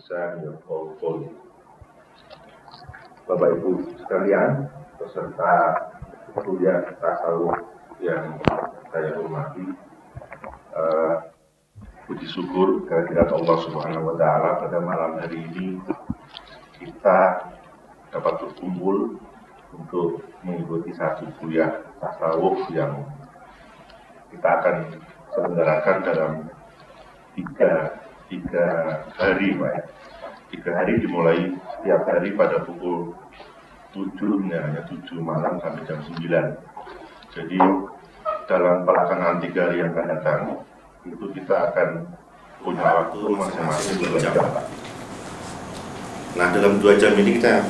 lisan yafqahu qawli. Bapak Ibu sekalian, peserta kuliah tasawuf yang saya hormati, puji syukur kehadirat Allah Subhanahu wa Ta'ala pada malam hari ini kita dapat berkumpul untuk mengikuti satu kuliah tasawuf yang kita akan selenggarakan dalam tiga hari, Pak. 3 hari dimulai setiap hari pada pukul 7 malam sampai jam 9. Jadi dalam pelaksanaan 3 hari yang akan datang itu kita akan punya waktu masing-masing 2 jam. Nah, dalam 2 jam ini kita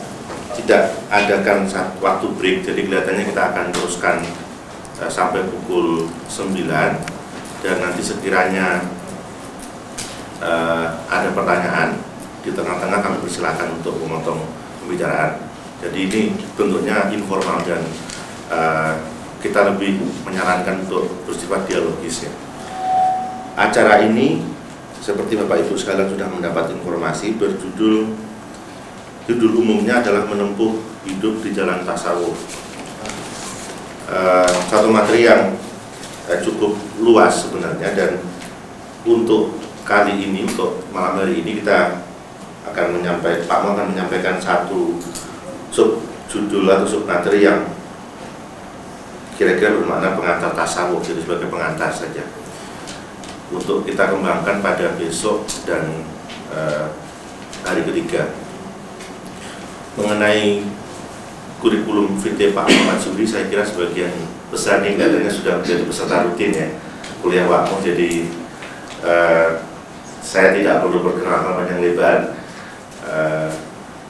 tidak adakan waktu break, jadi kelihatannya kita akan teruskan sampai pukul 9, dan nanti sekiranya ada pertanyaan di tengah-tengah kami persilakan untuk memotong pembicaraan. Jadi ini bentuknya informal dan kita lebih menyarankan untuk bersifat dialogis ya. Acara ini seperti Bapak Ibu sekalian sudah mendapat informasi, judul umumnya adalah menempuh hidup di jalan tasawuf. Satu materi yang cukup luas sebenarnya, dan untuk kali ini, untuk malam hari ini kita akan menyampaikan, Pak Mo akan menyampaikan satu judul atau submateri yang kira-kira bermakna pengantar tasawuf, jadi sebagai pengantar saja untuk kita kembangkan pada besok dan hari ketiga. Mengenai kurikulum VT Pak Muhammad Zuhri, saya kira sebagian besar nih katanya sudah menjadi peserta rutin ya kuliah Pak Mo, jadi saya tidak perlu perkenalkan panjang lebar.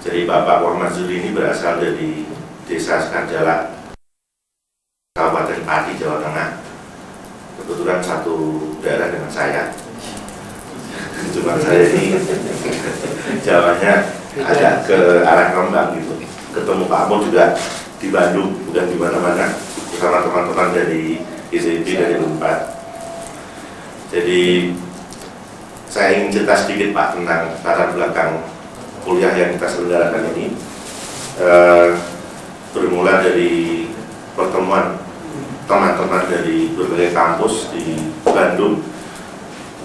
Jadi Bapak Muhammad Zuhri ini berasal dari Desa Sekarjala, Kabupaten Pati, Jawa Tengah. Kebetulan satu daerah dengan saya. Cuma saya ini Jawanya agak ke arah Rembang gitu. Ketemu Pak Mo juga di Bandung, bukan di mana-mana, bersama teman-teman dari ICB dari Unpad. Jadi saya ingin cerita sedikit Pak tentang latar belakang kuliah yang kita selenggarakan ini. Bermula dari pertemuan teman-teman dari berbagai kampus di Bandung,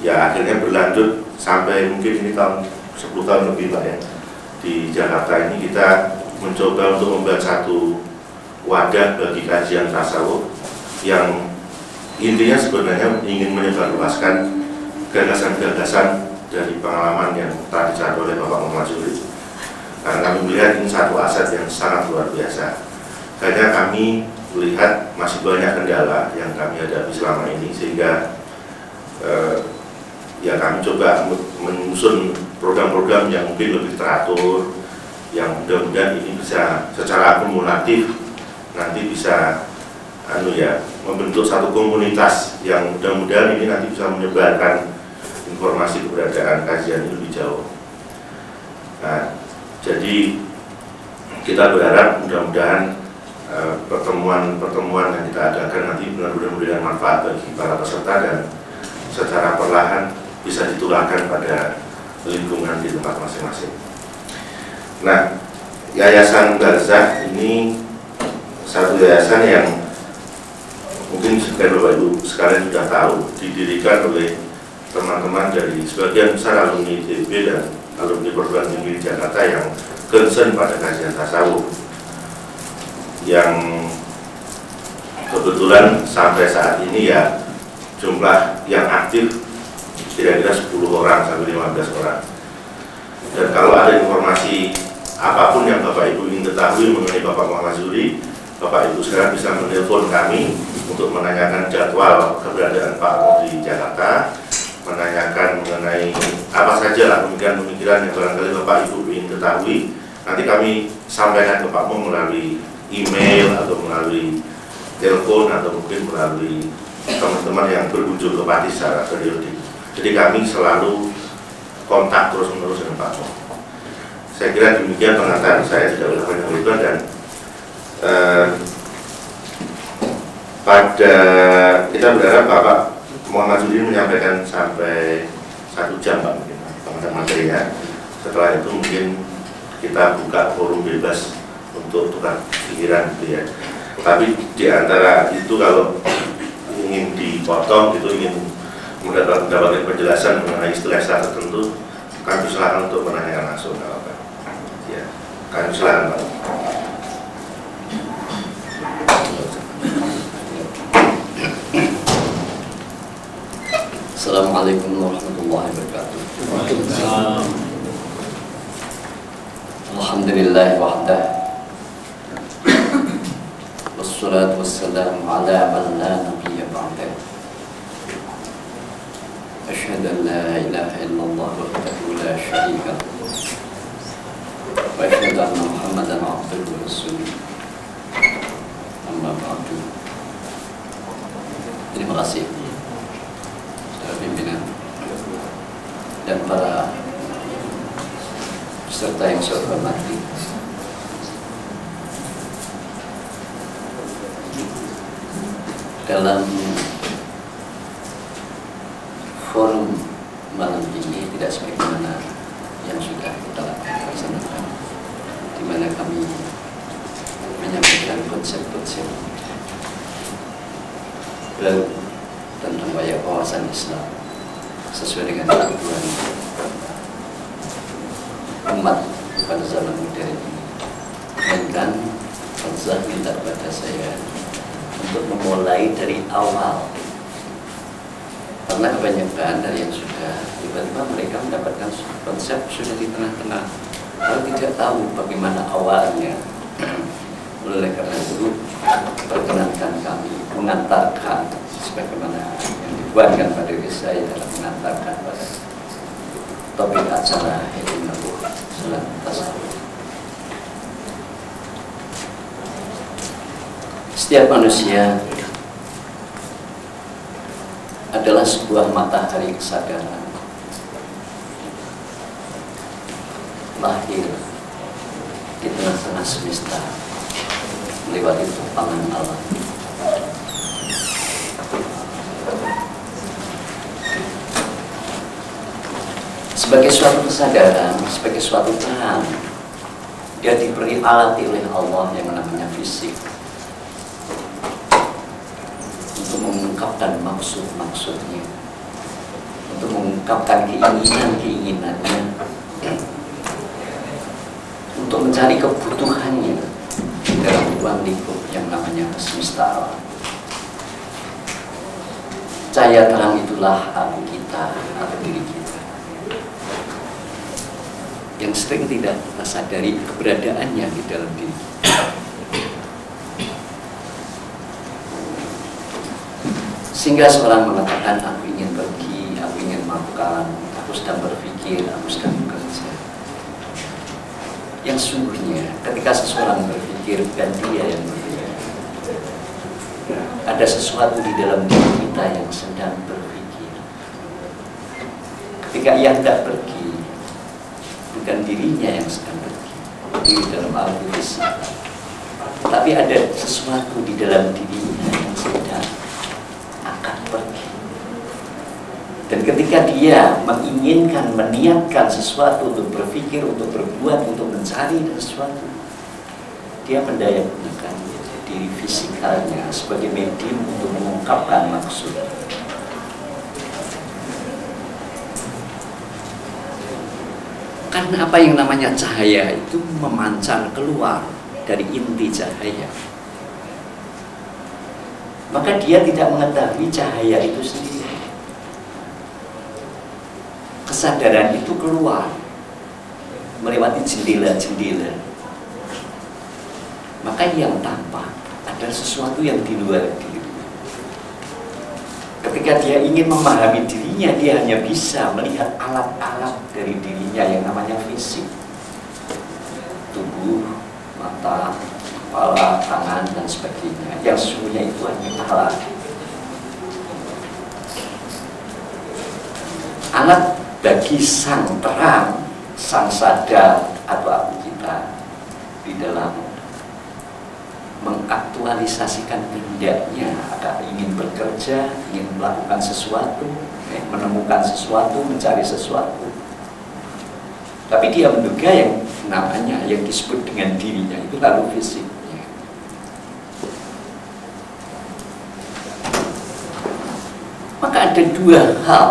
ya akhirnya berlanjut sampai mungkin ini tahun 10 tahun lebih Pak ya. Di Jakarta ini kita mencoba untuk membuat satu wadah bagi kajian tasawuf yang intinya sebenarnya ingin menyebarluaskan gagasan-gagasan dari pengalaman yang telah dicatat oleh Bapak Muhammad Zuhri. Karena kami melihat ini satu aset yang sangat luar biasa. Karena kami melihat masih banyak kendala yang kami hadapi selama ini, sehingga ya kami coba menyusun program-program yang mungkin lebih teratur, yang mudah-mudahan ini bisa secara akumulatif nanti bisa membentuk satu komunitas yang mudah-mudahan ini nanti bisa menyebarkan informasi keberadaan kajian ini lebih jauh. Nah, jadi kita berharap mudah-mudahan pertemuan yang kita adakan nanti benar-benar memberikan manfaat bagi para peserta dan secara perlahan bisa ditularkan pada lingkungan di tempat masing-masing. Nah, Yayasan Barzakh ini satu yayasan yang mungkin Bapak Ibu sekalian sudah tahu, didirikan oleh teman-teman dari sebagian besar alumni ITB dan alumni perguruan tinggi di Jakarta yang concern pada kajian tasawuf, yang kebetulan sampai saat ini ya jumlah yang aktif kira-kira 10 orang sampai 15 orang. Dan kalau ada informasi apapun yang Bapak Ibu ingin ketahui mengenai Bapak Muhammad Zuhri, Bapak Ibu sekarang bisa menelpon kami untuk menanyakan jadwal keberadaan Pak Mo di Jakarta, menanyakan mengenai apa saja lah pemikiran-pemikiran yang barangkali Bapak Ibu ingin ketahui. Nanti kami sampaikan ke Pak Mo melalui email atau melalui telepon atau mungkin melalui teman-teman yang berkunjung ke Pati secara periodik. Jadi kami selalu kontak terus-menerus dengan Pak Mo. Saya kira demikian pengantar saya, tidak usah banyak lebar, dan pada kita berharap Bapak Muhammad Zuhri menyampaikan sampai 1 jam Pak mungkin pengantar materinya. Setelah itu mungkin kita buka forum bebas untuk tukar pikiran gitu ya. Tapi di antara itu kalau ingin dipotong gitu, ingin mendapatkan penjelasan mengenai istilah-istilah tertentu, kami silakan untuk menanyakan langsung apa. Ya, kami silakan Pak. Assalamualaikum warahmatullahi wabarakatuh. Alhamdulillah wahdah, wassalatu wassalamu ala man la nabiyya ba'dah. Asyhadu an la ilaha illallah wahdahu la syarika lahu wa asyhadu anna Muhammadan abduhu wa rasuluh. Amma ba'du. Terima kasih pimpinan dan para peserta yang saya hormati. Dalam forum malam ini tidak sebagaimana yang sudah kita laksanakan, di mana kami menyampaikan konsep-konsep baru tentang wawasan Islam sesuai dengan kebutuhan umat pada zaman modern ini. Dan Allah minta kepada saya untuk memulai dari awal, karena kebanyakan dari yang sudah tiba-tiba mereka mendapatkan konsep sudah di tengah-tengah, lalu tidak tahu bagaimana awalnya. Oleh karena itu, perkenankan kami mengantarkan sebagaimana yang dibuatkan pada diri saya dalam mengantarkan pada topik acara Hilmi Salat Tasawuf. Setiap manusia adalah sebuah matahari kesadaran, lahir di tengah-tengah semesta melewati tumpang alam. Sebagai suatu kesadaran, sebagai suatu terang, dia diberi alat oleh Allah yang namanya fisik untuk mengungkapkan maksud-maksudnya, untuk mengungkapkan keinginan-keinginannya, untuk mencari kebutuhannya dalam ruang lingkup yang namanya semesta alam. Cahaya terang itulah aku kita atau diri kita, yang sering tidak kita sadari keberadaannya di dalam diri kita. Sehingga seorang mengatakan, aku ingin pergi, aku ingin makan, aku sedang berpikir, aku sedang bekerja. Yang sungguhnya ketika seseorang berpikir, bukan dia yang berpikir. Ada sesuatu di dalam diri kita yang sedang berpikir. Ketika ia tidak pergi, bukan dirinya yang sedang pergi di dalam alam fisik, tapi ada sesuatu di dalam dirinya yang sedang akan pergi. Dan ketika dia menginginkan, meniatkan sesuatu untuk berpikir, untuk berbuat, untuk mencari sesuatu, dia mendaya gunakan diri fisikalnya sebagai medium untuk mengungkapkan maksud. Karena apa yang namanya cahaya itu memancar keluar dari inti cahaya, maka dia tidak mengetahui cahaya itu sendiri. Kesadaran itu keluar melewati jendela-jendela, maka yang tampak adalah sesuatu yang di luar diri. Ketika dia ingin memahami dirinya, dia hanya bisa melihat alat-alat dari dirinya yang namanya fisik, tubuh, mata, kepala, tangan, dan sebagainya. Yang sesungguhnya itu hanya alat. Alat bagi sang terang, sang sadar atau aku kita di dalam mengaktualisasikan kehendaknya, agar ingin bekerja, ingin melakukan sesuatu, menemukan sesuatu, mencari sesuatu. Tapi dia menduga yang namanya, yang disebut dengan dirinya itu lalu fisiknya. Maka ada dua hal.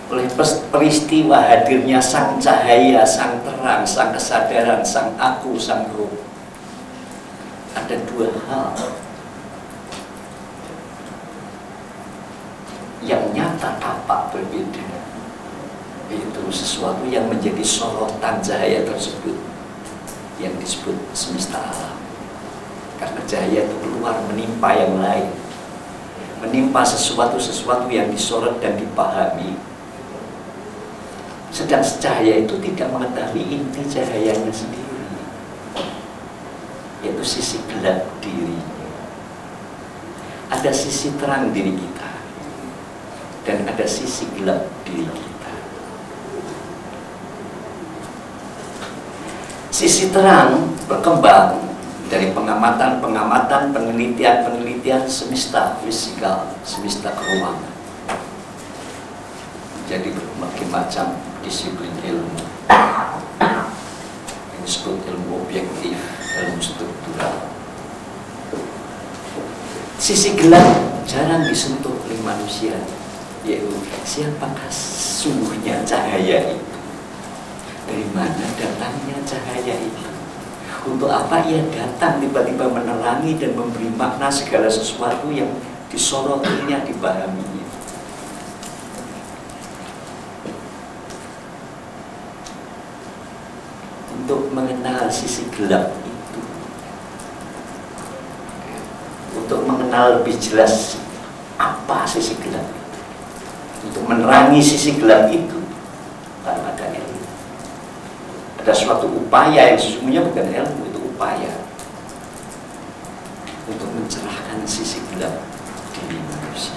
Oleh peristiwa hadirnya sang cahaya, sang terang, sang kesadaran, sang aku, sang roh, ada dua hal yang nyata tampak berbeda, yaitu sesuatu yang menjadi sorotan cahaya tersebut yang disebut semesta alam. Karena cahaya itu keluar menimpa yang lain, menimpa sesuatu yang disorot dan dipahami. Sedang cahaya itu tidak mengetahui inti cahayanya sendiri, yaitu sisi gelap dirinya. Ada sisi terang diri kita dan ada sisi gelap diri kita. Sisi terang berkembang dari pengamatan, penelitian semesta fisikal, semesta keuangan. Jadi berbagai macam disiplin ilmu yang disebut ilmu objektif, ilmu struktural. Sisi gelap jarang disentuh oleh manusia, yaitu siapakah sungguhnya cahaya itu, dari mana datangnya cahaya itu, untuk apa ia datang tiba-tiba menerangi dan memberi makna segala sesuatu yang disorotinya, dipahaminya. Untuk mengenal sisi gelap itu, untuk mengenal lebih jelas apa sisi gelap itu, untuk menerangi sisi gelap itu, karena ada ilmu. Ada suatu upaya yang sesungguhnya bukan ilmu, itu upaya untuk mencerahkan sisi gelap diri manusia.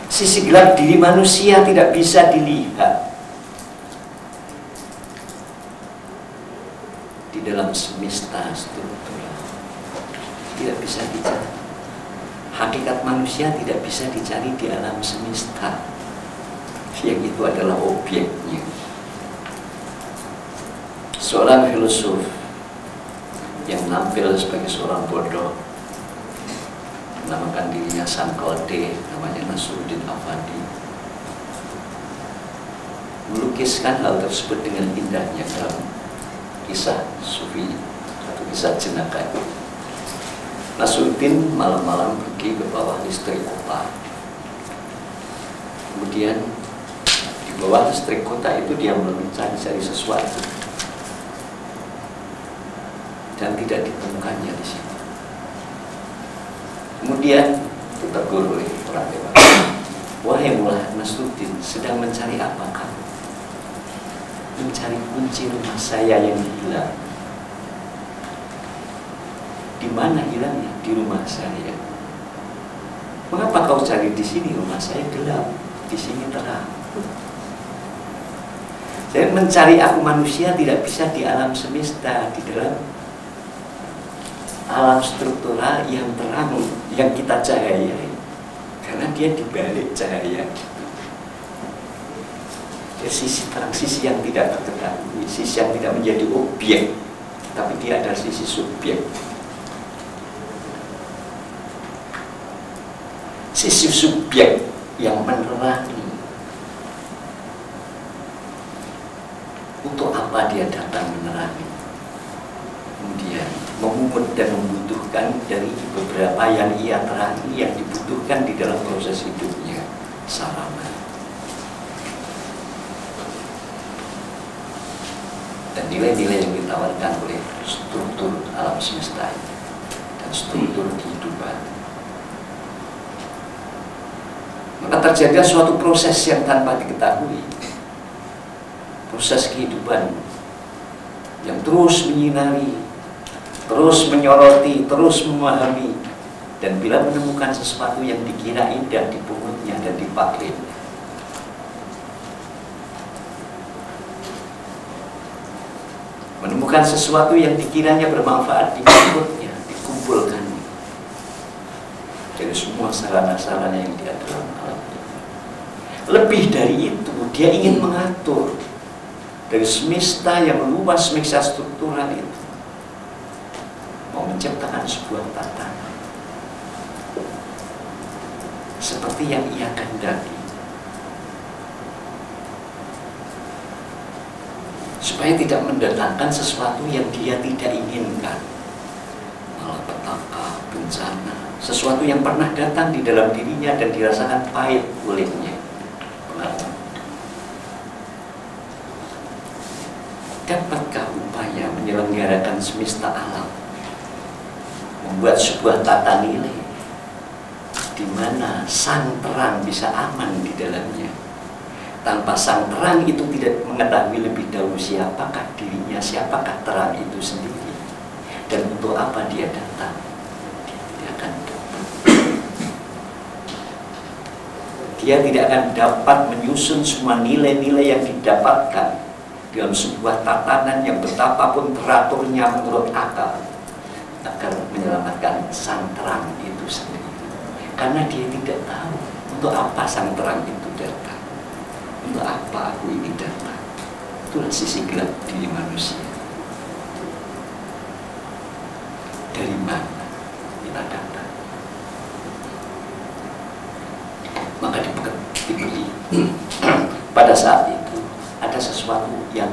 Sisi gelap diri manusia tidak bisa dilihat di dalam semesta struktural, tidak bisa dicari. Hakikat manusia tidak bisa dicari di alam semesta, yang itu adalah objeknya. Seorang filosof yang nampil sebagai seorang bodoh, menamakan dirinya Sang Kode, namanya Nasruddin Afandi, melukiskan hal tersebut dengan indahnya dalam kisah sufi atau kisah jenaka. Nasruddin malam-malam pergi ke bawah listrik kota. Kemudian di bawah listrik kota itu dia mencari-cari sesuatu dan tidak ditemukannya di situ. Kemudian ditegur oleh orang dewasa, "Wahai Mullah Nasruddin, sedang mencari apa kamu?" "Mencari kunci rumah saya yang hilang." "Di mana hilangnya?" "Di rumah saya." "Mengapa kau cari di sini? Rumah saya gelap, di sini terang." Jadi mencari aku manusia tidak bisa di alam semesta, di dalam alam struktural yang terang, yang kita cahayai, karena dia dibalik cahaya. Jadi sisi terang, sisi yang tidak terketahui, sisi yang tidak menjadi objek, tapi dia ada sisi subjek. Sisi subjek yang menerangi. Untuk apa dia datang menerangi? Kemudian memungut dan membutuhkan dari beberapa yang ia terangi, yang dibutuhkan di dalam proses hidupnya, sarana. Dan nilai-nilai yang ditawarkan oleh struktur alam semesta ini dan struktur kehidupan. Maka terjadi suatu proses yang tanpa diketahui, proses kehidupan yang terus menyinari, terus menyoroti, terus memahami, dan bila menemukan sesuatu yang dikira indah, dipungutnya dan dipakainya. Menemukan sesuatu yang dikiranya bermanfaat, dipungutnya, dikumpulkannya. dari semua sarana-sarana yang dia dalam alam. Lebih dari itu, dia ingin mengatur dari semesta yang luas, semesta struktural itu, mau menciptakan sebuah tatanan seperti yang ia kehendaki, supaya tidak mendatangkan sesuatu yang dia tidak inginkan, malapetaka, bencana, sesuatu yang pernah datang di dalam dirinya dan dirasakan pahit olehnya. Dapatkah upaya menyelenggarakan semesta alam, membuat sebuah tata nilai di mana sang terang bisa aman di dalamnya? Tanpa sang terang itu tidak mengetahui lebih dahulu siapakah dirinya, siapakah terang itu sendiri, dan untuk apa dia datang. Dia tidak akan dapat menyusun semua nilai-nilai yang didapatkan dalam sebuah tatanan yang betapapun teraturnya menurut akal agar menyelamatkan sang terang itu sendiri. Karena dia tidak tahu untuk apa sang terang itu datang, untuk apa aku ini datang. Itulah sisi gelap diri manusia. Dari mana kita datang? Maka diberi pada saat itu ada sesuatu yang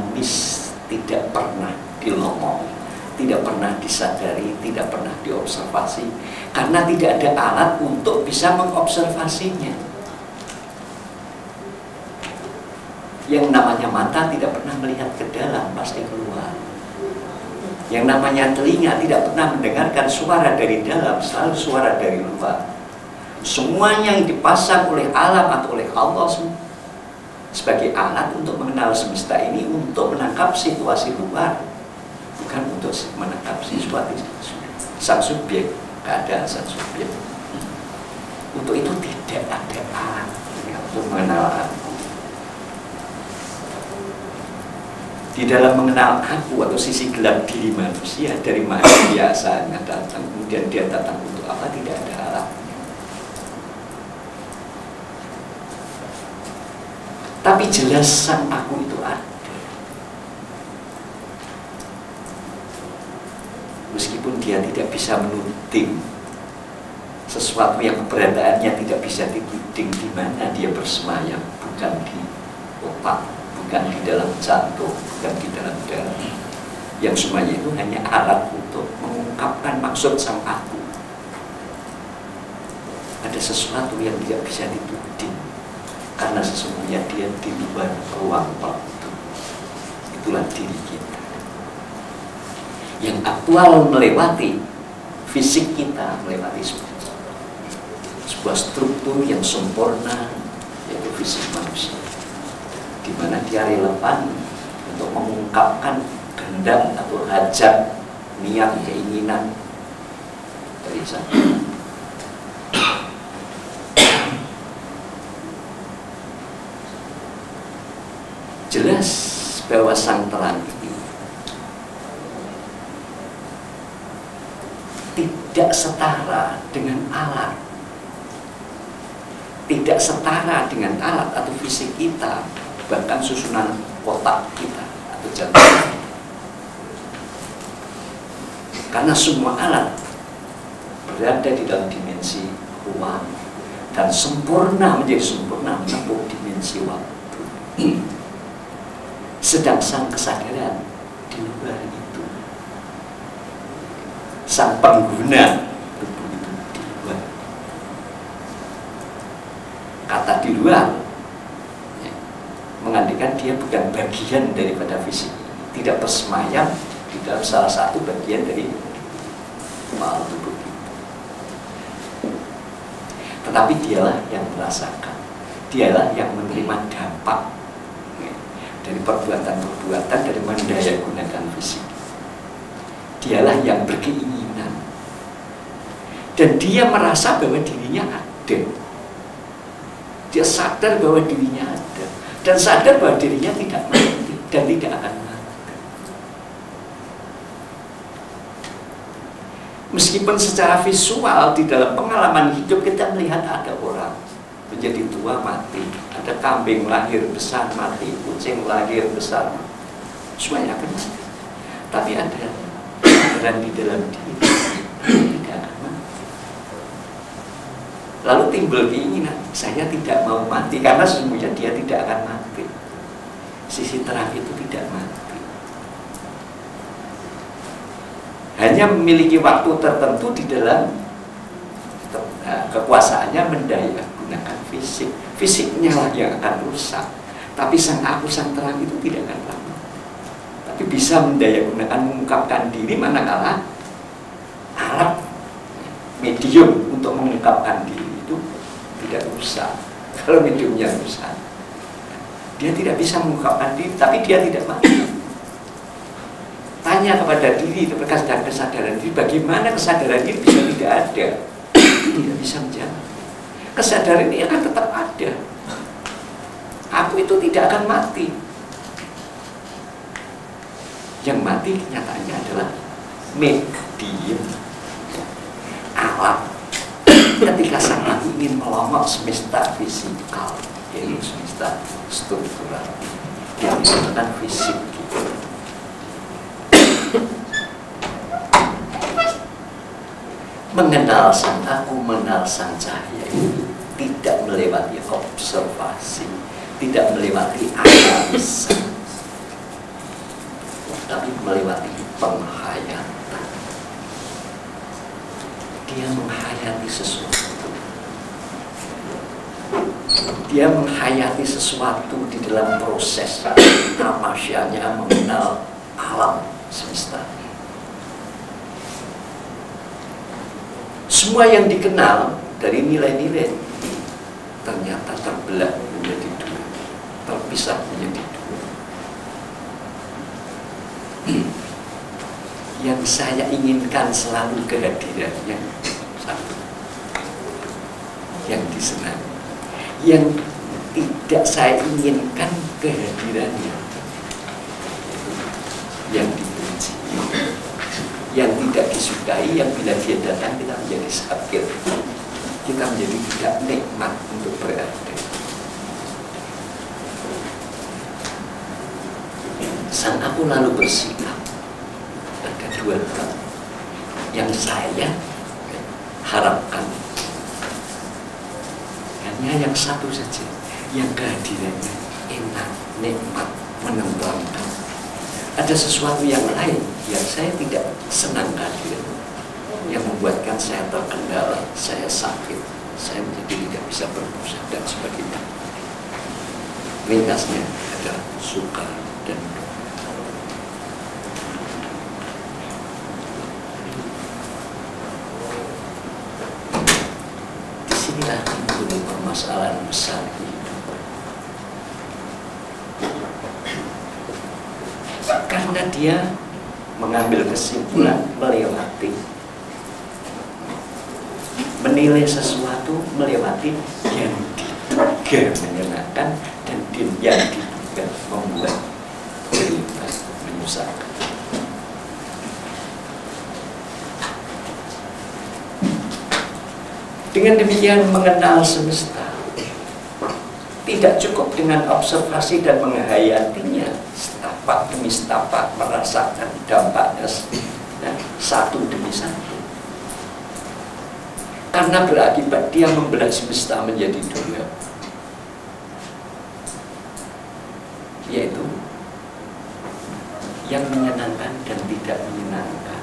tidak pernah dilomong, tidak pernah disadari, tidak pernah diobservasi, karena tidak ada alat untuk bisa mengobservasinya. Yang namanya mata tidak pernah melihat ke dalam, pasti keluar. Yang namanya telinga tidak pernah mendengarkan suara dari dalam, selalu suara dari luar. Semuanya yang dipasang oleh alam atau oleh Allah sebagai alat untuk mengenal semesta ini, untuk menangkap situasi luar, bukan untuk menangkap situasi sang subjek, keadaan sang subjek. Untuk itu tidak ada alat untuk mengenal aku. Di dalam mengenal aku atau sisi gelap diri manusia, dari mana biasanya datang, kemudian dia datang untuk apa, tidak ada alat. Tapi jelas sang aku itu ada. Meskipun dia tidak bisa menuding sesuatu yang keberadaannya tidak bisa dituding di mana dia bersemayam, bukan di otak, bukan di dalam jantung, bukan di dalam darah. Yang semuanya itu hanya alat untuk mengungkapkan maksud sang aku. Ada sesuatu yang tidak bisa dituding, karena sesungguhnya dia di luar ruang waktu. Itulah diri kita yang aktual melewati fisik kita, melewati sebuah struktur yang sempurna, yaitu fisik manusia, di mana dia relevan untuk mengungkapkan kehendak atau hajat, niat, keinginan dari sang. Jelas bahwa sang terang ini tidak setara dengan alat, tidak setara dengan alat atau fisik kita, bahkan susunan otak kita atau jantung. Karena semua alat berada di dalam dimensi ruang dan sempurna, menjadi sempurna menempuh dimensi waktu. Sedang sang kesadaran di luar itu, sang pengguna tubuh itu di luar. Kata di luar ya, mengandaikan dia bukan bagian daripada fisik, tidak bersemayam di dalam salah satu bagian dari tubuh itu. Tetapi dialah yang merasakan, dialah yang menerima dampak dari perbuatan-perbuatan, dari mendaya gunakan fisik. Dialah yang berkeinginan, dan dia merasa bahwa dirinya ada. Dia sadar bahwa dirinya ada, dan sadar bahwa dirinya tidak mati dan tidak akan mati. Meskipun secara visual di dalam pengalaman hidup kita melihat ada orang menjadi tua mati, ada kambing lahir besar mati, kucing lahir besar mati, semuanya akan mati. Tapi ada kesadaran di dalam diri tidak akan mati. Lalu timbul keinginan, saya tidak mau mati karena sesungguhnya dia tidak akan mati. Sisi terang itu tidak mati. Hanya memiliki waktu tertentu di dalam kekuasaannya mendaya gunakan fisik. Fisiknya lah yang akan rusak. Tapi sang aku, sang terang itu tidak akan lama. Tapi bisa mendaya gunakan mengungkapkan diri manakala alat medium untuk mengungkapkan diri itu tidak rusak. Kalau mediumnya rusak, dia tidak bisa mengungkapkan diri, tapi dia tidak mati. Tanya kepada diri, kepada kesadaran diri, bagaimana kesadaran diri bisa tidak ada? Tidak bisa menjawab. Kesadaran ini akan tetap ada. Aku itu tidak akan mati. Yang mati kenyataannya adalah medium, alat. Ketika sang aku ingin melongok semesta fisikal, yaitu semesta struktural, yang menggunakan fisik. Mengenal sang aku, mengenal sang cahaya ini tidak melewati observasi, tidak melewati analisa, tapi melewati penghayatan. Dia menghayati sesuatu. Dia menghayati sesuatu di dalam proses tamasyanya mengenal alam semesta. Semua yang dikenal dari nilai-nilai ternyata terbelah menjadi dua, terpisah menjadi dua. Yang saya inginkan selalu kehadirannya satu, yang disenangi. Yang tidak saya inginkan kehadirannya, yang dibenci, yang tidak disukai, yang bila dia datang kita menjadi sakit, kita menjadi tidak nikmat untuk berada. Sang aku lalu bersikap, ada dua hal yang saya harapkan, hanya yang satu saja, yang kehadirannya enak, nikmat, menenteramkan. Ada sesuatu yang lain yang saya tidak senang kehadiran, yang membuatkan saya terkendala, saya sakit, saya menjadi tidak bisa berusaha dan sebagainya. Ringkasnya adalah suka dan duka. Disinilah timbul permasalahan besar hidup. Karena dia mengambil kesimpulan melewati, menilai sesuatu melewati yang diduga menyenangkan dan yang diduga membuat berlipat menyusahkan. Dengan demikian mengenal semesta tidak cukup dengan observasi dan menghayatinya setapak demi setapak, merasakan dampaknya satu demi satu. Karena berakibat dia membelah semesta menjadi dua, yaitu yang menyenangkan dan tidak menyenangkan.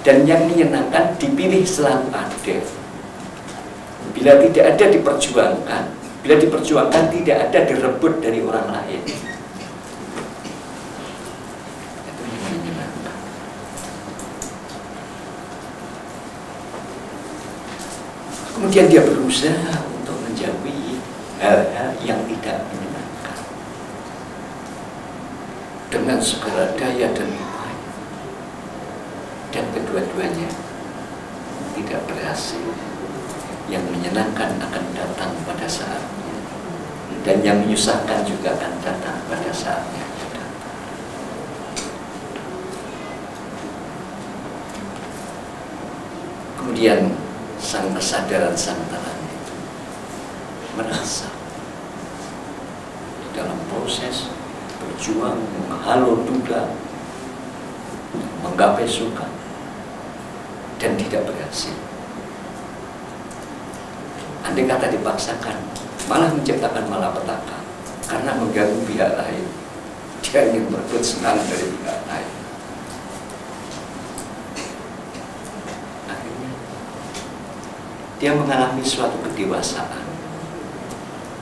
Dan yang menyenangkan dipilih selalu ada. Bila tidak ada diperjuangkan, bila diperjuangkan tidak ada direbut dari orang lain. Itu yang menyenangkan. Kemudian dia berusaha untuk menjauhi hal-hal yang tidak menyenangkan dengan segala daya dan upaya. Dan kedua-duanya tidak berhasil. Yang menyenangkan akan datang pada saatnya, dan yang menyusahkan juga akan datang pada saatnya. Kemudian sang kesadaran sang talan itu merasa dalam proses berjuang menghalau duga, menggapai suka, dan tidak berhasil. Andai kata dipaksakan, malah menciptakan malapetaka karena mengganggu pihak lain. Dia ingin merebut senang dari pihak lain. Akhirnya dia mengalami suatu kedewasaan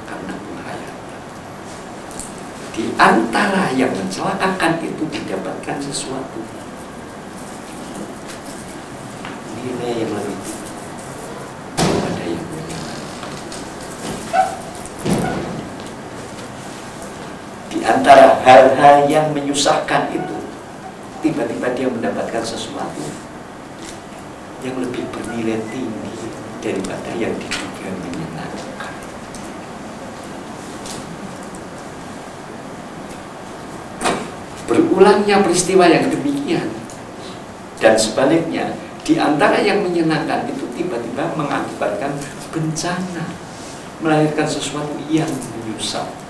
karena penghayatan. Di antara yang mencelakakan itu didapatkan sesuatu nilai yang lebih tinggi daripada yang menyenangkan. Di antara hal-hal yang menyusahkan itu, tiba-tiba dia mendapatkan sesuatu yang lebih bernilai tinggi daripada yang diduga menyenangkan. Berulangnya peristiwa yang demikian, dan sebaliknya, di antara yang menyenangkan itu tiba-tiba mengakibatkan bencana, melahirkan sesuatu yang menyusahkan.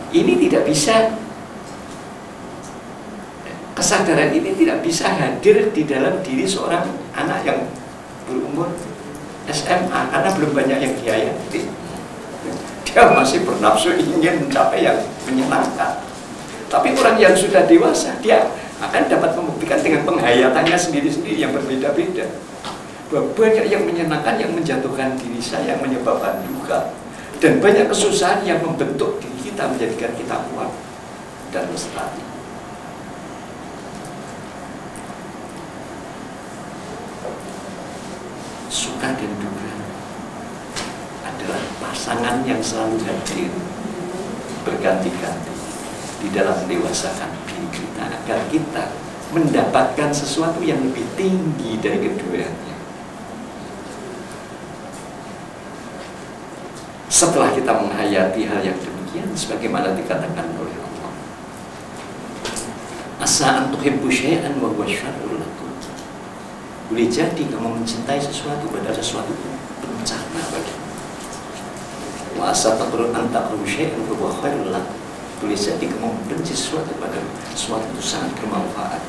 Ini tidak bisa, kesadaran ini tidak bisa hadir di dalam diri seorang anak yang berumur SMA karena belum banyak yang dihayati. Dia masih bernafsu ingin mencapai yang menyenangkan. Tapi orang yang sudah dewasa, dia akan dapat membuktikan dengan penghayatannya sendiri-sendiri yang berbeda-beda. Bahwa banyak yang menyenangkan, yang menjatuhkan diri saya, yang menyebabkan duka. Dan banyak kesusahan yang membentuk diri kita, menjadikan kita kuat dan lestari. Suka dan duka adalah pasangan yang selalu hadir berganti-ganti di dalam mendewasakan diri kita agar kita mendapatkan sesuatu yang lebih tinggi dari keduanya. Setelah kita menghayati hal yang demikian, sebagaimana dikatakan oleh Allah, asa an tuhibbu syai'an wa huwa syarrun lakum. Boleh jadi kamu mencintai sesuatu padahal sesuatu itu bencana bagimu. Wa asa takrun an takrahu syai'an wa huwa khairun lakum. Boleh jadi kamu membenci sesuatu padahal sesuatu itu sangat bermanfaat.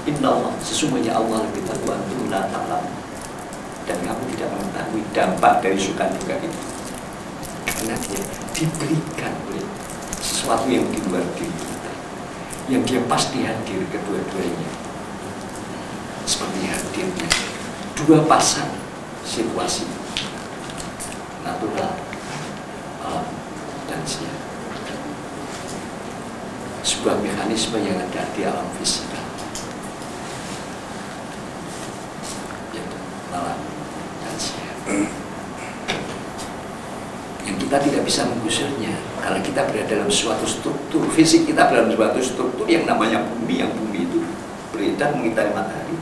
Inna Allah, sesungguhnya Allah lebih tahu antum la ta'lam, dan kamu tidak mengetahui dampak dari suka duka itu karena dia diberikan oleh sesuatu yang di luar diri kita, yang dia pasti hadir kedua-duanya, seperti hadirnya dua pasang situasi natural, alam dan siang, sebuah mekanisme yang ada di alam fisika, yaitu alam dan siang, yang kita tidak bisa menggusirnya karena kita berada dalam suatu struktur fisik. Kita berada dalam suatu struktur yang namanya bumi, yang bumi itu beredar mengitari matahari,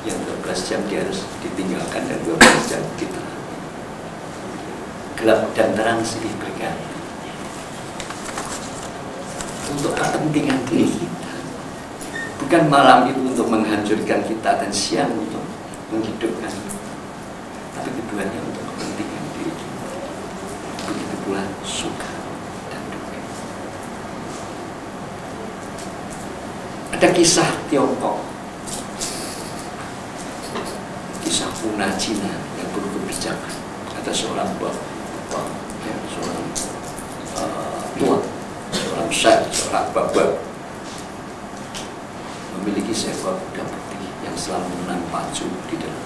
yang 12 jam dia harus ditinggalkan dan 12 jam kita gelap dan terang silih berganti untuk kepentingan diri kita. Bukan malam itu untuk menghancurkan kita dan siang untuk menghidupkan, tapi keduanya untuk kepentingan diri kita. Begitu pula suka dan duka. Ada kisah Tiongkok, kisah punah Cina yang perlu kebijakan. Ada seorang bapak, seorang tua, seorang syekh, seorang bapak memiliki seekor kuda putih yang selalu menang pacu di dalam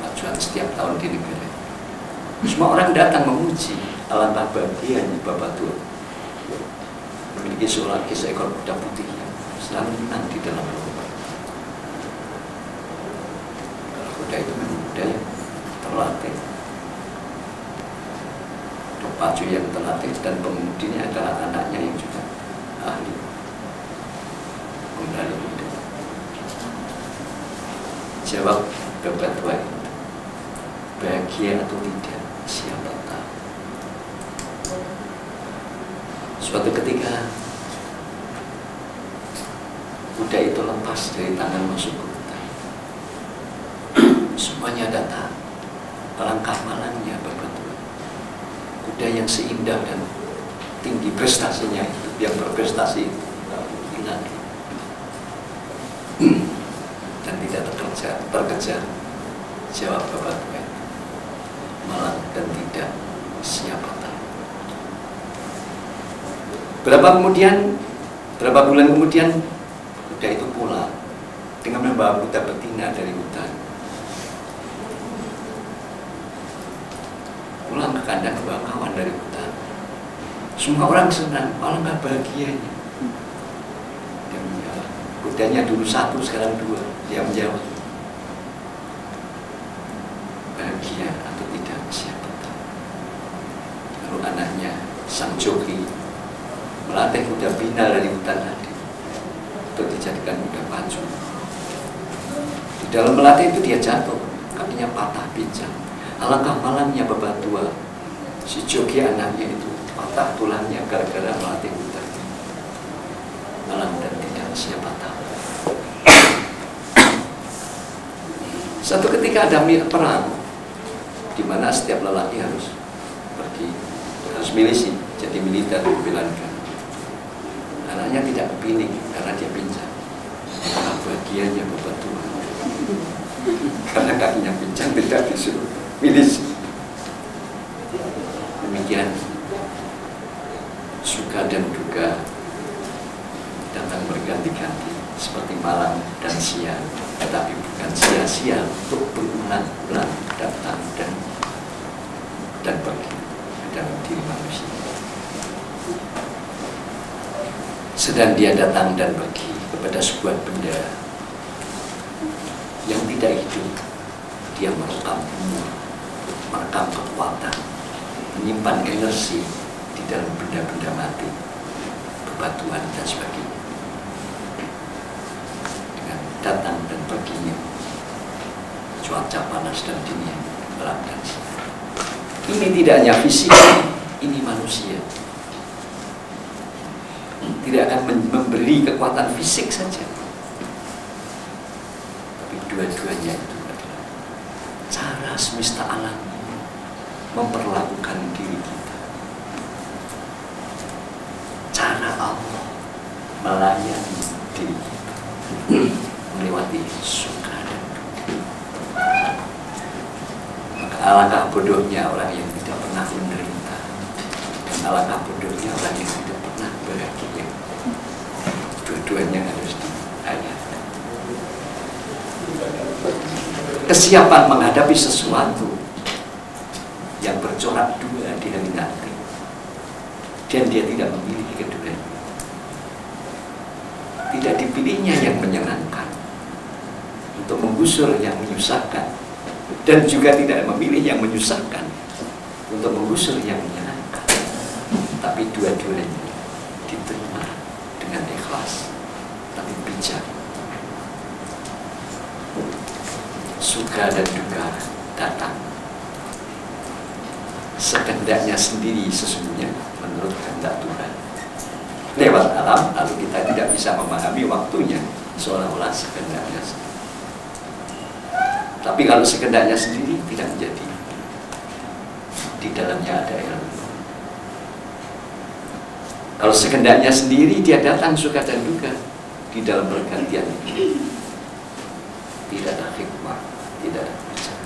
pacuan setiap tahun di negara. Semua orang datang memuji alangkah bahagianya bapak tua memiliki seekor kuda putih yang selalu menang di dalam lomba. Kalau kuda itu memang kuda yang terlatih, pacu yang terlatih, dan pengemudinya adalah anaknya yang juga ahli mengendali kuda. Jawab bapak tua itu, bahagia atau tidak siapa tahu. Suatu ketika kuda itu lepas dari tangan masuk ke hutan. Semuanya datang. Alangkah malangnya bebatuan. Kuda yang seindah dan tinggi prestasinya itu, yang berprestasi itu hilang dan tidak terkejar. Jawab bebatuan, malang dan tidak, siapa tahu. Berapa bulan kemudian kuda itu pulang dengan membawa kuda betina dari hutan. Pulang ke kandang kebawa kawan dari hutan. Semua orang senang, malah bahagianya. Dia menjawab, kudanya dulu 1, sekarang 2. Dia menjawab, bahagia atau tidak, siapa tahu. Lalu anaknya, sang joki, melatih kuda binal dari hutan tadi untuk dijadikan kuda pacu. Di dalam melatih itu dia jatuh, kakinya patah pincang. Alangkah malangnya bebatuan, si joki anaknya itu patah tulangnya gara-gara melatih kuda. Malang dan tidak, siapa tahu. Satu ketika ada perang, di mana setiap lelaki harus pergi, harus milisi, jadi militer dibilangkan. Anaknya tidak kepilih karena dia pincang. Karena bagiannya bebatuan, karena kakinya pincang tidak disuruh milisi. Demikian suka dan duka datang berganti-ganti seperti malam dan siang, tetapi bukan sia-sia untuk berulang-ulang datang dan pergi dalam diri manusia. Sedang dia datang dan pergi kepada sebuah benda yang tidak hidup, dia merekam umur, merekam kekuatan, menyimpan energi di dalam benda-benda mati, bebatuan dan sebagainya. Dengan datang dan perginya cuaca panas dan dingin, gelap dan siang. Ini tidak hanya fisik, ini manusia. Tidak akan memberi kekuatan fisik saja, tapi dua-duanya itu adalah cara semesta alam memperlakukan diri kita, cara Allah melayani diri kita melewati suka dan duka. Maka alangkah bodohnya orang yang tidak pernah menderita, dan alangkah bodohnya orang yang tidak pernah bahagia. Dua-duanya harus diayatkan. Kesiapan menghadapi sesuatu yang bercorak dua di hari nanti, dan dia tidak memiliki keduanya. Tidak dipilihnya yang menyenangkan untuk menggusur yang menyusahkan, dan juga tidak memilih yang menyusahkan untuk menggusur yang menyenangkan. Tapi dua-duanya diterima dengan ikhlas, tapi bijak. Suka dan duka datang sekehendaknya sendiri sesungguhnya menurut kehendak Tuhan. Lewat alam, lalu kita tidak bisa memahami waktunya seolah-olah sekehendaknya sendiri. Tapi kalau sekehendaknya sendiri tidak menjadi. Di dalamnya ada ilmu. Kalau sekehendaknya sendiri dia datang suka dan duka di dalam pergantian ini. Tidak ada hikmah, tidak ada bicara.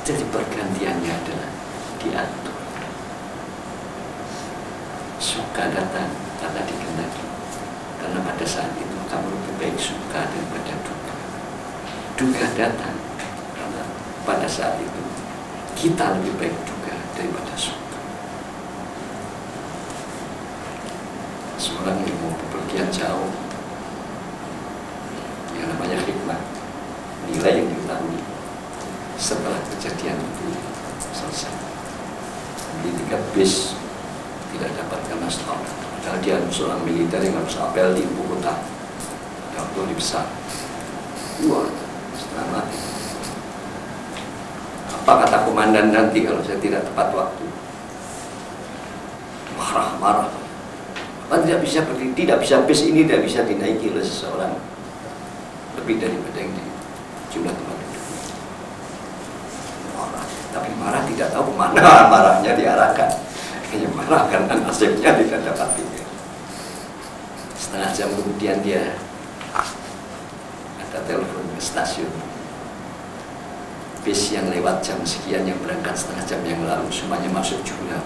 Jadi pergantiannya adalah diatur. Suka datang karena dikehendaki, karena pada saat itu kamu lebih baik suka daripada duka. Duka datang karena pada saat itu kita lebih baik duka daripada suka. Seorang yang mau bepergian jauh, yang namanya hikmah, nilai yang diketahui setelah kejadian itu selesai. Di tiket bis tidak dapat karena stop, padahal dia seorang militer yang harus apel di ibu kota, waktu besar. Wah, setengah mati. Apa kata komandan nanti kalau saya tidak tepat waktu? Marah-marah. tidak bisa berdiri, tidak bisa bis ini tidak bisa dinaiki oleh seseorang lebih daripada yang di jumlah tempat duduk. Marah, tapi marah tidak tahu kemana marahnya diarahkan. Hanya marah karena nasibnya tidak dapat tiket. Setengah jam kemudian dia ada telepon ke stasiun, bis yang lewat jam sekian yang berangkat setengah jam yang lalu semuanya masuk jumlah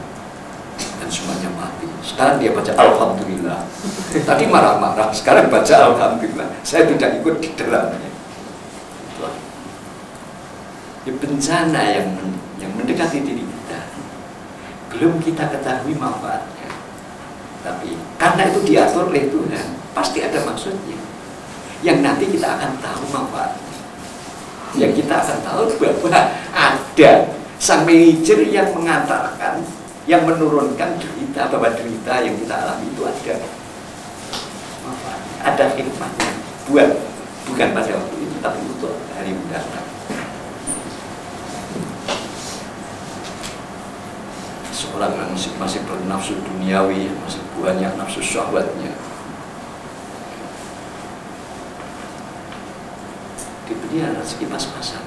dan semuanya mati. Sekarang dia baca alhamdulillah. Tadi marah-marah, sekarang baca alhamdulillah. Saya tidak ikut di dalamnya. Ini bencana yang mendekati diri kita, belum kita ketahui manfaatnya. Tapi karena itu diatur oleh Tuhan, pasti ada maksudnya. Yang nanti kita akan tahu manfaatnya. Yang kita akan tahu bahwa ada sang manajer yang mengantarkan, yang menurunkan derita, bahwa derita yang kita alami itu ada manfaatnya, ada hikmahnya. Bukan pada waktu itu, tapi untuk hari mendatang. Seorang yang masih bernafsu duniawi, masih banyak nafsu syahwatnya, diberi rezeki pas-pasan.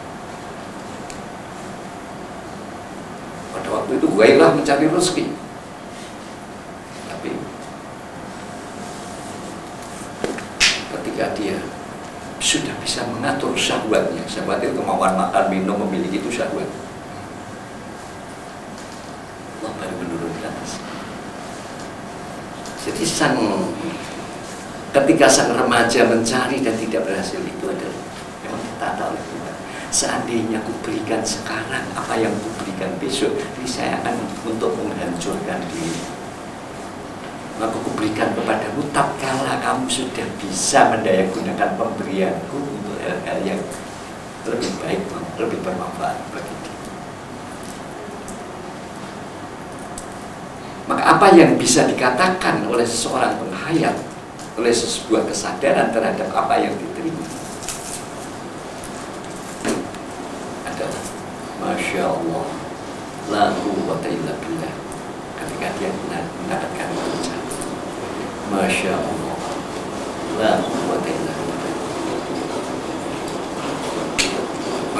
Pada waktu itu Gairah mencari rezeki, tapi ketika dia sudah bisa mengatur syahwatnya, syahwat itu kemauan makan, minum, memiliki itu syahwat, Allah baru menurunkan rezeki. Jadi ketika sang remaja mencari dan tidak berhasil, itu adalah memang ditata oleh Tuhan. Seandainya aku berikan sekarang apa yang aku berikan besok, ini saya akan untuk menghancurkan diri. Maka aku berikan kepadamu tatkala kamu sudah bisa mendayagunakan pemberianku untuk hal-hal yang lebih baik, lebih bermanfaat bagi diri. Maka apa yang bisa dikatakan oleh seseorang penghayat, oleh sebuah kesadaran terhadap apa yang diterima adalah Masya Allah, la quwwata illa billah. Ketika dia mendapatkan ucapan Masya Allah, la quwwata illa billah.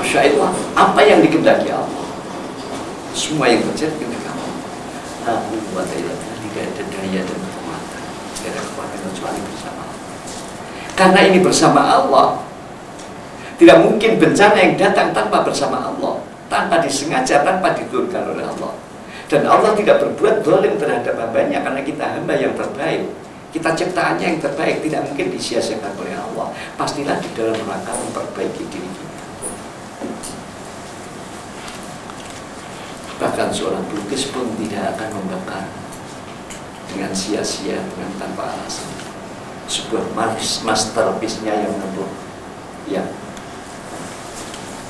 Masya Allah, apa yang dikehendaki Allah, semua yang terjadi kehendaki Allah. La quwwata illa billah, tidak ada daya dan kekuatan, tidak ada kekuatan kecuali bersama Allah. Karena ini bersama Allah, tidak mungkin bencana yang datang tanpa bersama Allah, tanpa disengaja, tanpa diturunkan oleh Allah. Dan Allah tidak berbuat zalim terhadap hambanya, karena kita hamba yang terbaik, kita ciptaannya yang terbaik, tidak mungkin disia-siakan oleh Allah. Pastilah di dalam rangka memperbaiki diri kita. Bahkan seorang pelukis pun tidak akan membakar dengan sia-sia, dengan tanpa alasan sebuah masterpiece-nya yang menubuh, yang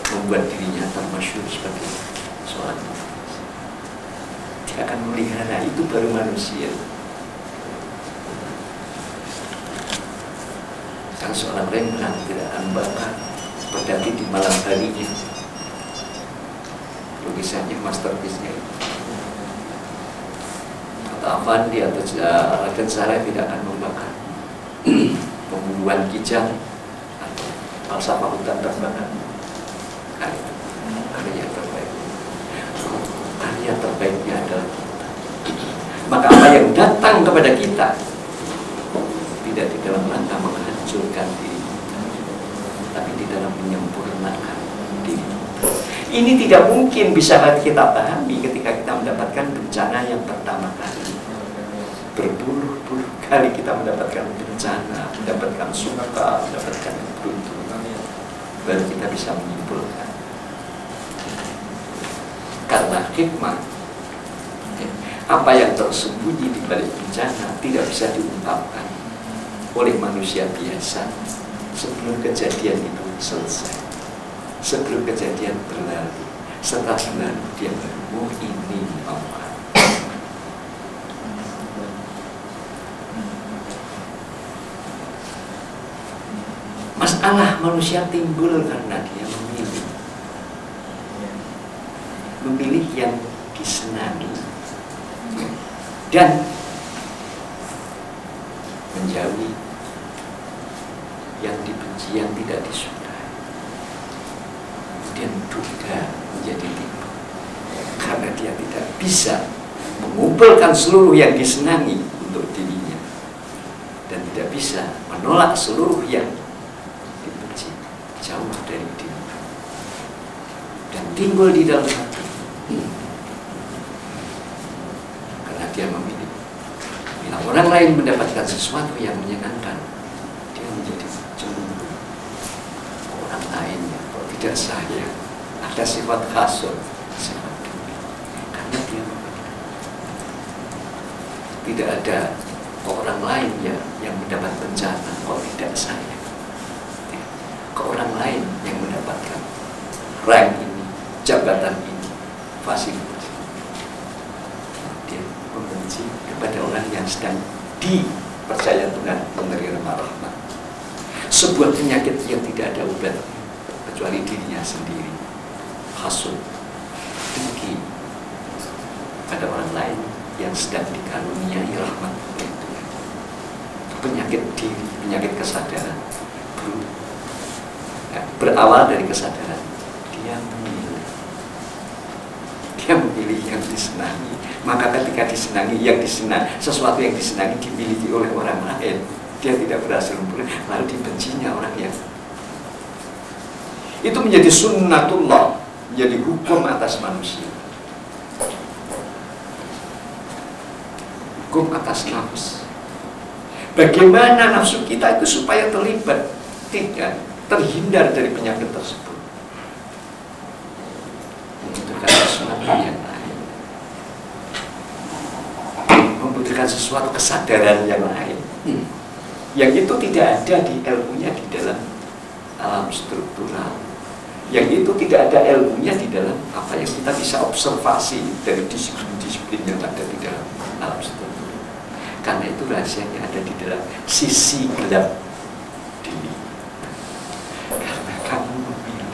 membuat dirinya termasyhur sebagai seorang pelukis. Dia akan melihara, itu baru manusia. Karena seorang Rembrandt tidak akan membakar berdaki di malam harinya lukisannya, masterpiece-nya. Kata Afandi atau Raden Saleh tidak akan membakar pembunuhan Kijang atau falsafah hutan terbakar. Karya terbaik, karya terbaiknya adalah kita. Maka apa yang datang kepada kita tidak di dalam rangka menghancurkan diri kita, tapi di dalam menyempurnakan diri kita. Ini tidak mungkin bisa kita pahami ketika kita mendapatkan bencana yang pertama kali. Berpuluh-puluh kali kita mendapatkan bencana, mendapatkan suka, mendapatkan keberuntungan, baru kita bisa menyimpulkan. Karena hikmah, apa yang tersembunyi di balik bencana tidak bisa diungkapkan oleh manusia biasa sebelum kejadian itu selesai, sebelum kejadian berlalu. Setelah berlalu dia bertemu, ini manfaat. Masalah manusia timbul karena dia memilih yang disenangi. Dan duka menjadi timbul. Karena dia tidak bisa mengumpulkan seluruh yang disenangi untuk dirinya, dan tidak bisa menolak seluruh yang dibenci jauh dari diri, dan timbul di dalam hati. Karena dia memilih, bila orang lain mendapatkan sesuatu yang menyenangkan, dia menjadi cemburu. Orang lainnya kalau tidak saya, ada sifat hasud, sifat dengki. Karena dia tidak ada orang lain yang mendapat bencana kalau tidak saya. Ke orang lain yang mendapatkan rank ini, jabatan ini, fasilitas. Dia membenci kepada orang yang sedang dipercaya Tuhan menerima rahmat. Sebuah penyakit yang tidak ada obat kecuali dirinya sendiri. Hasud, dengki pada orang lain yang sedang dikaruniai rahmat itu. Penyakit diri, penyakit kesadaran berawal dari kesadaran. Dia memilih yang disenangi. Maka ketika disenangi, sesuatu yang disenangi dimiliki oleh orang lain, dia tidak berhasil memperoleh, lalu dibencinya orang yang itu menjadi sunnatullah, menjadi hukum atas manusia, hukum atas nafsu. Bagaimana nafsu kita itu supaya terlibat, tidak terhindar dari penyakit tersebut? Membutuhkan sesuatu yang lain, membutuhkan sesuatu kesadaran yang lain, yang itu tidak ada di ilmunya di dalam alam struktural, yang itu tidak ada ilmunya di dalam apa yang kita bisa observasi dari disiplin-disiplin yang ada di dalam alam struktural. Karena itu rahasianya ada di dalam sisi gelap diri. Karena kamu memilih,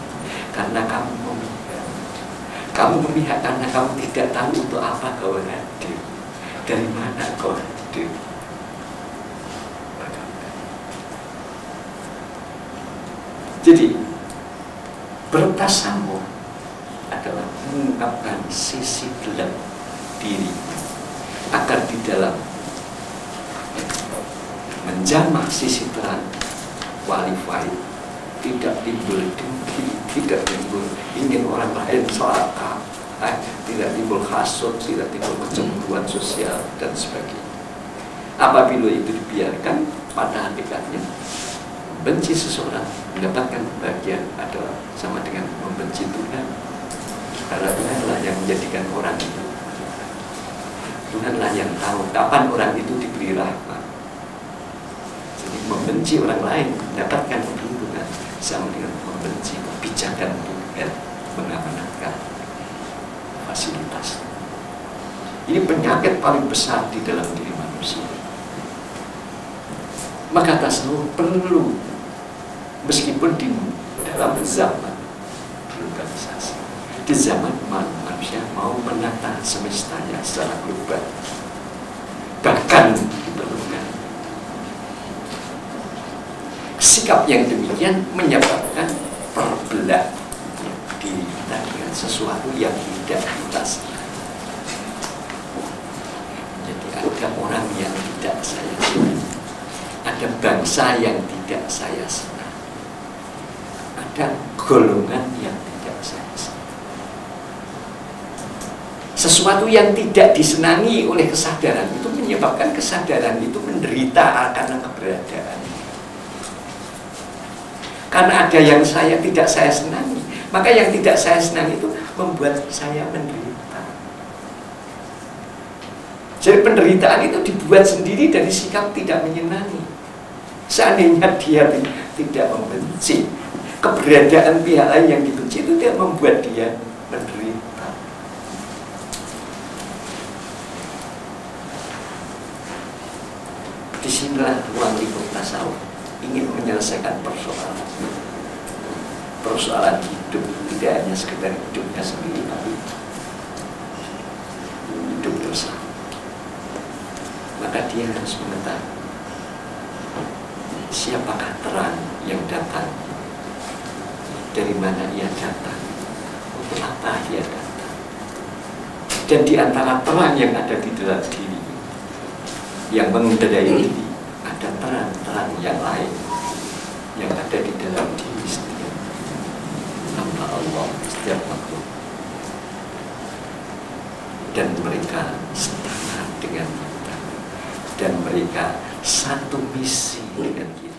karena kamu memihak. Kamu memihak karena kamu tidak tahu untuk apa kau hadir, dari mana kau hadir. Jadi bertasawuf adalah mengungkapkan sisi gelap diri agar di dalam menjamah sisi terang wali faid tidak timbul dengki, tidak timbul ingin orang lain celaka, tidak timbul hasud, tidak timbul kecemburuan sosial dan sebagainya. Apabila itu dibiarkan, pada hakikatnya benci seseorang mendapatkan kebahagiaan adalah sama dengan membenci Tuhan. Karena Tuhanlah yang menjadikan orang itu, Tuhanlah yang tahu kapan orang itu diberi rahmat. Jadi membenci orang lain mendapatkan keuntungan sama dengan membenci kebijakan Tuhan mengamanatkan fasilitas. Ini penyakit paling besar di dalam diri manusia. Maka tasawuf perlu, meskipun di dalam zaman globalisasi, di zaman manusia mau menata semestanya secara global, bahkan diperlukan sikap yang demikian menyebabkan perbelah diri kita dengan sesuatu yang tidak kita senangi. Jadi ada orang yang tidak saya senangi, ada bangsa yang tidak saya senangi, ada golongan yang tidak saya senangi. Sesuatu yang tidak disenangi oleh kesadaran itu menyebabkan kesadaran itu menderita karena keberadaan. Karena ada yang tidak saya senangi, maka yang tidak saya senangi itu membuat saya menderita. Jadi penderitaan itu dibuat sendiri dari sikap tidak menyenangi. Seandainya dia tidak membenci, keberadaan pihak lain yang dibenci itu tidak membuat dia menderita. Disinilah ruang lingkup tasawuf ingin menyelesaikan persoalan hidup, tidak hanya sekedar hidupnya sendiri, tapi hidup bersama. Maka dia harus mengetahui siapakah terang yang datang, dari mana ia datang, akhir datang. Dan di antara terang yang ada di dalam diri, yang mengendarai diri, ada terang-terang yang lain yang ada di dalam diri setiap hamba Allah, setiap makhluk. Dan mereka setara dengan kita, dan mereka satu misi dengan kita.